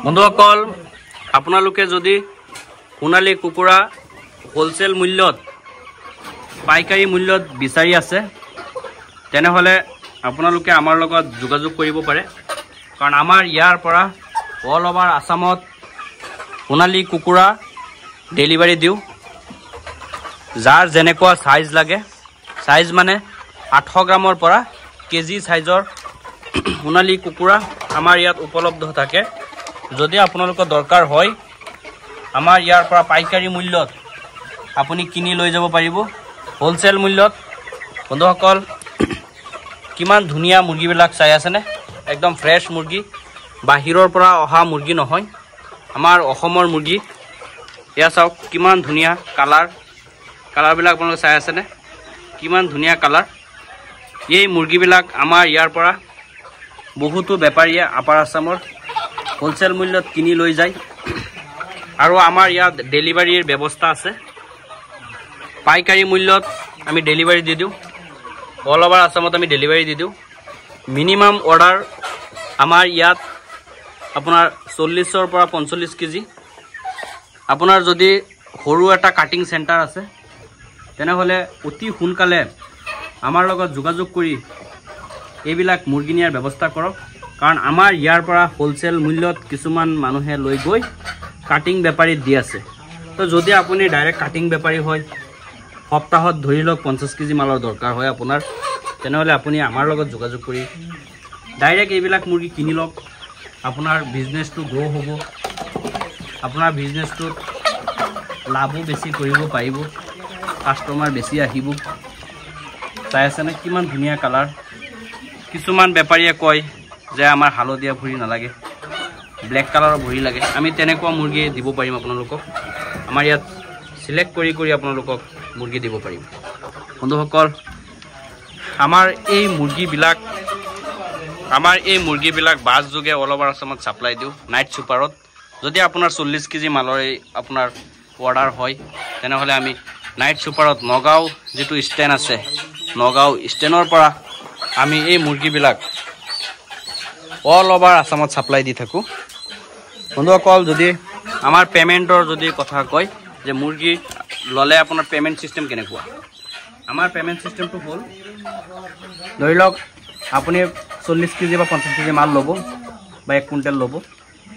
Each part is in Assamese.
বন্ধুসকল আপোনালোকে যদি সোণালী কুকুৰা হোলসেল মূল্যত পাইকাৰী মূল্যত বিচাৰি আছে তেনেহলে আপোনালোকে আমাৰ লগত যোগাযোগ কৰিব পাৰে কাৰণ আমাৰ ইয়াৰ পৰা অল ওভাৰ আসামত সোণালী কুকুৰা ডেলিভাৰী দিও যাৰ যেনেকুৱা সাইজ লাগে সাইজ মানে 800 গ্ৰামৰ পৰা কেজি সাইজৰ সোণালী কুকুৰা আমাৰ ইয়াত উপলব্ধ থাকে যদি আপোনালোকৰ দৰকাৰ হয় আমাৰ ইয়াৰ পৰা পাইকাৰী মূল্যত আপুনি কিনি লৈ যাব পাৰিব হোলসেল মূল্যত বন্ধুসকল কিমান ধুনিয়া মুৰ্গীবিলাক চাই আছে নে একদম ফ্ৰেশ মুৰ্গী বাহিৰৰ পৰা অহা মুৰ্গী নহয় আমাৰ অসমৰ মুৰ্গী এয়া চাওক কিমান ধুনিয়া কালাৰবিলাক আপোনালোকে চাই আছে নে কিমান ধুনিয়া কালাৰ এই মুৰ্গীবিলাক আমাৰ ইয়াৰ পৰা বহুতো বেপাৰীয়ে আপাৰ আসামৰ হোলসেল মূল্যত কিনি লৈ যায় আৰু আমাৰ ইয়াত ডেলিভাৰীৰ ব্যৱস্থা আছে পাইকাৰী মূল্যত আমি ডেলিভাৰী দি দিও অল ওভাৰ আসামত আমি ডেলিভাৰী দি দিও মিনিমাম অৰ্ডাৰ আমাৰ ইয়াত আপোনাৰ 40 ৰ পৰা 45 কেজি আপোনাৰ যদি সৰু এটা কাটিং সেন্টাৰ আছে তেনেহলে অতি সোনকালে আমাৰ লগত যোগাযোগ কৰি এইবিলাক মুৰ্গী নিয়াৰ ব্যৱস্থা কৰক কাৰণ আমাৰ ইয়াৰ পৰা হোলসেল মূল্যত কিছুমান মানুহে লৈ গৈ কাটিং বেপাৰী দি আছে তো যদি আপুনি ডাইৰেক্ট কাটিং বেপাৰী হয় সপ্তাহত ধৰি লওক 50 কেজি মালৰ দৰকাৰ হয় আপোনাৰ তেনেহলে আপুনি আমাৰ লগত যোগাযোগ কৰি ডাইৰেক্ট এইবিলাক মুৰ্গী কিনি লওক আপোনাৰ বিজনেছটো গ্ৰো হ'ব আপোনাৰ বিজনেছটো লাভো বেছি কৰিব পাৰিব কাস্টমাৰ বেছি আহিব চাই আছে নে কিমান ধুনিয়া কালাৰ কিছুমান বেপাৰীয়ে কয় যে আমাৰ হালদিয়া ভৰি নালাগে ব্ল্যাক কালাৰৰ ভৰি লাগে আমি তেনেকুৱা মুৰ্গী দিব পাৰিম আপোনালোকক আমাৰ ইয়াত সিলেক্ট কৰি আপোনালোকক মুৰ্গী দিব পাৰিম বন্ধুসকল আমাৰ এই মুৰ্গীবিলাক বাছ যোগে অল ওভাৰ আসামত সাপ্লাই দিও নাইট সুপাৰত যদি আপোনাৰ 40 কেজি মালৰ আপোনাৰ অৰ্ডাৰ হয় তেনেহলে আমি নাইট সুপাৰত নগাঁও যেটো ষ্টেন আছে নগাঁও ষ্টেনৰ পৰা আমি এই মুৰ্গীবিলাক অল ওভাৰ আসামত সাপ্লাই দি থাকো বন্ধুসকল যদি আমাৰ পেমেন্টৰ যদি কথা কয় যে মুৰ্গী ললে আপোনাৰ পেমেন্ট সিস্টেম কেনেকুৱা আমাৰ পেমেন্ট সিস্টেমটো হ'ল ধৰি লওক আপুনি 40 কেজি বা 50 কেজি মাল ল'ব বা 1 কুইণ্টেল ল'ব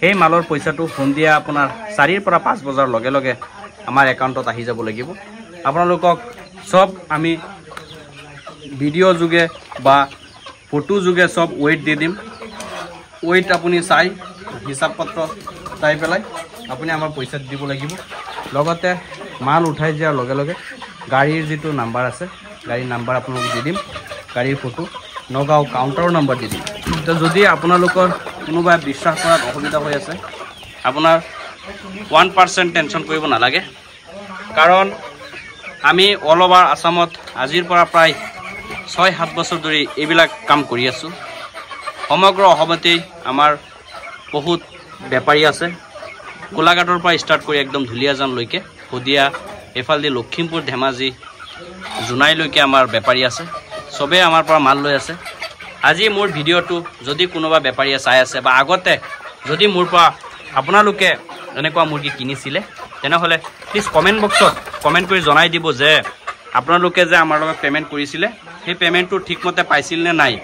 সেই মালৰ পইচাটো সন্ধিয়া আপোনাৰ 4 ৰ পৰা 5 বজাৰ লগে লগে আমাৰ একাউণ্টত আহি যাব লাগিব আপোনালোকক সব আমি ভিডিও যোগে বা ফটো যোগে সব ওয়েট দি দিম ওয়েট আপুনি চাই হিসাব পত্ৰ চাই পেলাই আপুনি আমাৰ পইচা দিব লাগিব লগতে মাল উঠাই দিয়াৰ লগে লগে গাড়ীৰ যেটো নাম্বাৰ আছে গাড়ীৰ নাম্বাৰ আপোনালোক দি দিম গাড়ীৰ ফটো নগাঁও কাউন্টাৰৰ নাম্বাৰ দি দিম তো যদি আপোনালোকৰ কোনোবা বিশ্বাস কৰাত অসুবিধা হৈ আছে আপোনাৰ 1% টেনচন কৰিব নালাগে কাৰণ আমি অল ওভাৰ আসামত আজিৰ পৰা প্ৰায় 6-7 বছৰ ধৰি এইবিলাক কাম কৰি আছো সমগ্ৰ অসমতেই আমাৰ বহুত বেপাৰী আছে কোলাঘাটৰ পৰা ষ্টাৰ্ট কৰি একদম ধুলিয়াজান লৈকে হদিয়া এফালদি লখিমপুৰ ধেমাজি জুনাই লৈকে আমাৰ বেপাৰী আছে সবে আমাৰ পৰা মাল লৈ আছে আজি মোৰ ভিডিওটো যদি কোনোবা বেপাৰীয়ে চাই আছে বা আগতে যদি মোৰ পৰা আপোনালোকে এনেকুৱা মুৰ্গী কিনিছিলে তেনেহলে প্লিজ কমেন্ট বক্সত কমেন্ট কৰি জনাই দিব যে আপোনালোকে যে আমাৰ লগত পেমেন্ট কৰিছিলে সেই পেমেন্টটো ঠিকমতে পাইছিল নে নাই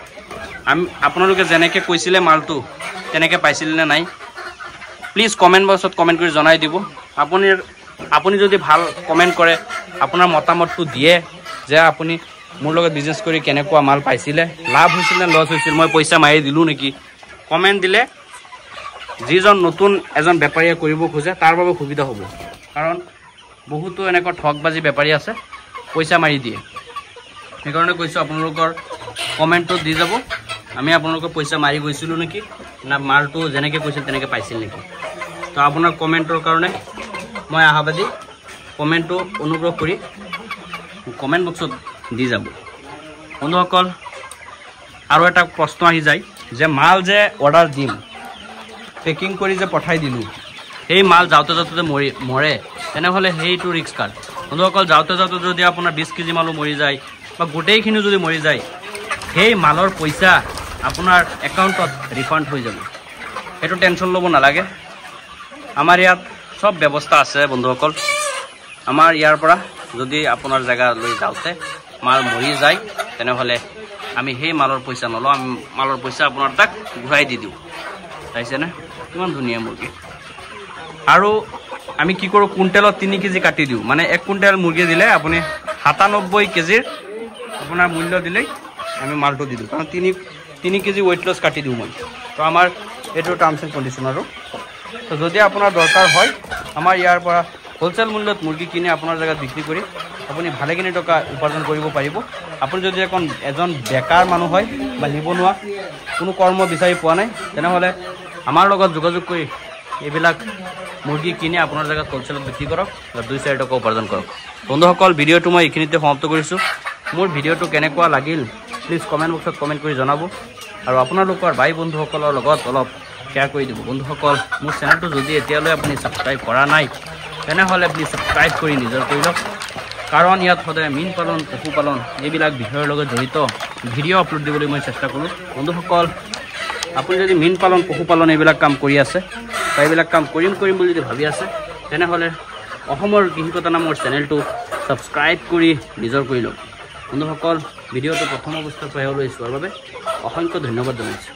আপোনালোকে যেনেকে কৈছিলে মালটো তেনেকে পাইছিল নে নাই প্লিজ কমেন্ট বক্সত কমেন্ট কৰি জনাই দিব আপুনি যদি ভাল কমেন্ট কৰে আপোনাৰ মতামতটো দিয়ে যে আপুনি মোৰ লগত বিজনেছ কৰি কেনেকুৱা মাল পাইছিলে লাভ হৈছিল নে লছ হৈছিল মই পইচা মাৰি দিলো নেকি কমেন্ট দিলে যিজন নতুন এজন বেপাৰীয়ে কৰিব খোজে তাৰ বাবে সুবিধা হ'ব কাৰণ বহুতো এনেকুৱা ঠকবাজি বেপাৰী আছে পইচা মাৰি দিয়ে সেইকাৰণে কৈছো আপোনালোকৰ কমেন্টটো দি যাব আমি আপোনালোকৰ পইচা মাৰি গৈছিলো নেকি না মালটো যেনেকে কৈছিল তেনেকে পাইছিল নেকি তো আপোনাৰ কমেন্টৰ কাৰণে মই আহাবাদী কমেন্টটো অনুগ্ৰহ কৰি কমেন্ট বক্সত দি যাব বন্ধুসকল আৰু এটা প্ৰশ্ন আহি যায় যে মাল যে অৰ্ডাৰ দিম পেকিং কৰি যে পঠাই দিলো এই মাল যাওতে মৰে তেনেহলে হেইটো ৰিস্ক কাৰ বন্ধুসকল যাওতে যদি আপোনাৰ 20 কেজি মালো মৰি যায় বা গোটেইখিনি যদি মৰি যায় সেই মালৰ পইচা আপোনাৰ একাউণ্টত ৰিফান্ড হৈ যাব এটো টেনশন লব নালাগে আমাৰ ইয়াত সব ব্যৱস্থা আছে বন্ধুসকল আমাৰ ইয়াৰ পৰা যদি আপোনাৰ জায়গা লৈ যাওঁতে মাল মৰি যায় তেনেহলে আমি সেই মালৰ পইচা নলওঁ আমি মালৰ পইচা আপোনাৰ তাক ঘূৰাই দি দিওঁ চাইছে না কিমান ধুনীয়া মুৰ্গী আৰু আমি কি কৰোঁ কুইণ্টেলত 3 কেজি কাটি দিওঁ মানে 1 কুইণ্টেল মুৰ্গী দিলে আপুনি 97 কেজিৰ আপোনাৰ মূল্য দিলে আমি মালটো দি দিওঁ কাৰণ 3 কেজি ওয়েট লস কাটি দিওঁ মই তো আমাৰ এইটো টাৰ্মস এন্ড কন্ডিশন আৰু তো যদি আপোনাৰ দৰকাৰ হয় আমাৰ ইয়াৰ পৰা হোলসেল মূল্যত মুৰ্গী কিনে আপোনাৰ জায়গাত বিক্ৰী কৰি আপুনি ভালেখিনি টকা উপাৰ্জন কৰিব পাৰিব আপুনি যদি এজন বেকাৰ মানুহ হয় বা নিবনুৱা কোনো কৰ্ম বিচাৰি পোৱা নাই তেনেহলে আমাৰ লগত যোগাযোগ কৰি এইবিলাক মুৰ্গী কিনে আপোনাৰ জায়গাত হোলসেলত বিক্ৰী কৰক আৰু 2-4 টকা উপাৰ্জন কৰক বন্ধুসকল ভিডিওটো মই এইখিনিতে সমাপ্ত কৰিছোঁ মোৰ ভিডিওটো কেনেকুৱা লাগিল প্লিজ কমেন্ট বক্সত কমেন্ট কৰি জনাব আৰু আপোনালোকৰ ভাই বন্ধুসকলৰ লগত অলপ শেয়াৰ কৰি দিব বন্ধুসকল মোৰ চেনেলটো যদি এতিয়ালৈ আপুনি সাবস্ক্ৰাইব কৰা নাই তেনেহলে প্লিজ সাবস্ক্ৰাইব কৰি নিজৰ কৰি লওক কাৰণ ইয়াত সদায় মীন পালন পশুপালন এইবিলাক বিষয়ৰ লগত জড়িত ভিডিও আপলোড দিবলৈ মই চেষ্টা কৰোঁ বন্ধুসকল আপুনি যদি মীন পালন পশুপালন এইবিলাক কাম কৰি আছে বা এইবিলাক কাম কৰিম বুলি যদি ভাবি আছে তেনেহলে অসমৰ কৃষিকতা নামৰ চেনেলটো সাবস্ক্ৰাইব কৰি নিজৰ কৰি লওক বন্ধুসকল ভিডিওটো প্ৰথম অৱস্থাত পাই লৈ চোৱাৰ বাবে অসংখ্য ধন্যবাদ জনাইছোঁ